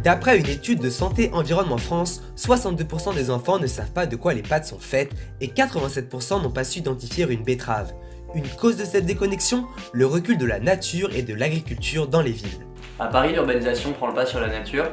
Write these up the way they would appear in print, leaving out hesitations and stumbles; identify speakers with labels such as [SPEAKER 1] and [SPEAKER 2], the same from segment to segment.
[SPEAKER 1] D'après une étude de Santé Environnement France, 62% des enfants ne savent pas de quoi les pâtes sont faites et 87% n'ont pas su identifier une betterave. Une cause de cette déconnexion, le recul de la nature et de l'agriculture dans les villes.
[SPEAKER 2] À Paris, l'urbanisation prend le pas sur la nature.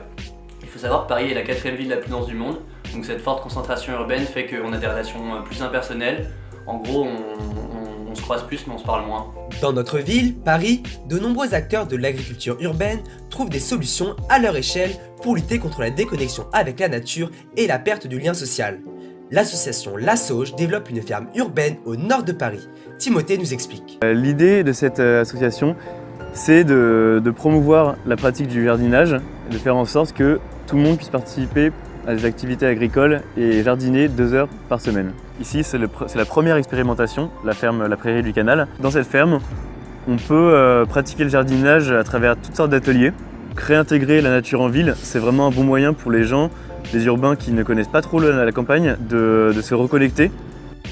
[SPEAKER 2] Il faut savoir que Paris est la 4e ville la plus dense du monde, donc cette forte concentration urbaine fait qu'on a des relations plus impersonnelles. En gros, on se croise plus mais on se parle moins.
[SPEAKER 1] Dans notre ville, Paris, de nombreux acteurs de l'agriculture urbaine trouvent des solutions à leur échelle pour lutter contre la déconnexion avec la nature et la perte du lien social. L'association La Sauge développe une ferme urbaine au nord de Paris. Timothée nous explique.
[SPEAKER 3] L'idée de cette association, c'est de promouvoir la pratique du jardinage et de faire en sorte que tout le monde puisse participer à des activités agricoles et jardiner 2 heures par semaine. Ici, c'est la première expérimentation, la ferme La Prairie du Canal. Dans cette ferme, on peut pratiquer le jardinage à travers toutes sortes d'ateliers. Réintégrer la nature en ville, c'est vraiment un bon moyen pour les gens, les urbains qui ne connaissent pas trop la campagne, de se reconnecter.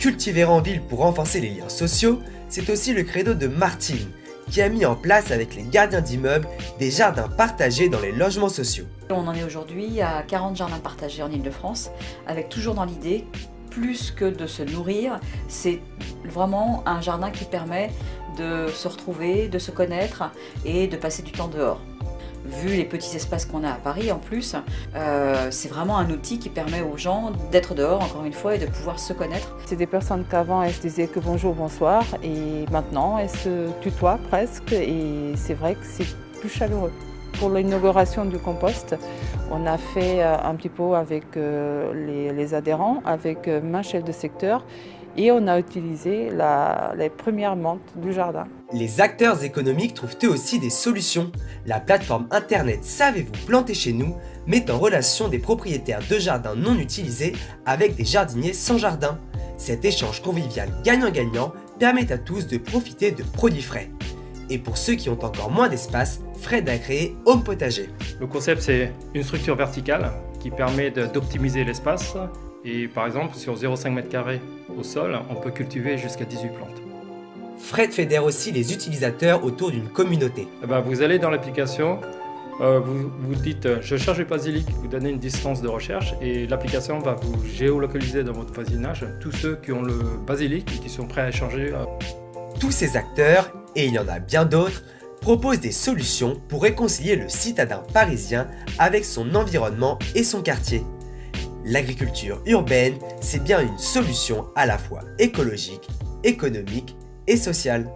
[SPEAKER 1] Cultiver en ville pour renforcer les liens sociaux, c'est aussi le credo de Martine, qui a mis en place avec les gardiens d'immeubles des jardins partagés dans les logements sociaux.
[SPEAKER 4] On en est aujourd'hui à 40 jardins partagés en Ile-de-France, avec toujours dans l'idée, plus que de se nourrir, c'est vraiment un jardin qui permet de se retrouver, de se connaître et de passer du temps dehors. Vu les petits espaces qu'on a à Paris en plus, c'est vraiment un outil qui permet aux gens d'être dehors encore une fois et de pouvoir se connaître.
[SPEAKER 5] C'est des personnes qu'avant elles se disaient que bonjour, bonsoir et maintenant elles se tutoient presque et c'est vrai que c'est plus chaleureux. Pour l'inauguration du compost, on a fait un petit pot avec les adhérents, avec main chef de secteur et on a utilisé les premières menthes du jardin.
[SPEAKER 1] Les acteurs économiques trouvent eux aussi des solutions. La plateforme internet Savez-vous planter chez nous met en relation des propriétaires de jardins non utilisés avec des jardiniers sans jardin. Cet échange convivial gagnant-gagnant permet à tous de profiter de produits frais. Et pour ceux qui ont encore moins d'espace, Fred a créé Home Potager.
[SPEAKER 6] Le concept, c'est une structure verticale qui permet d'optimiser l'espace. Et par exemple, sur 0,5 m² au sol, on peut cultiver jusqu'à 18 plantes.
[SPEAKER 1] Fred fédère aussi les utilisateurs autour d'une communauté.
[SPEAKER 6] Vous allez dans l'application, vous dites « je cherche du basilic », vous donnez une distance de recherche et l'application va vous géolocaliser dans votre voisinage tous ceux qui ont le basilic et qui sont prêts à échanger.
[SPEAKER 1] Tous ces acteurs, et il y en a bien d'autres, proposent des solutions pour réconcilier le citadin parisien avec son environnement et son quartier. L'agriculture urbaine, c'est bien une solution à la fois écologique, économique et sociale.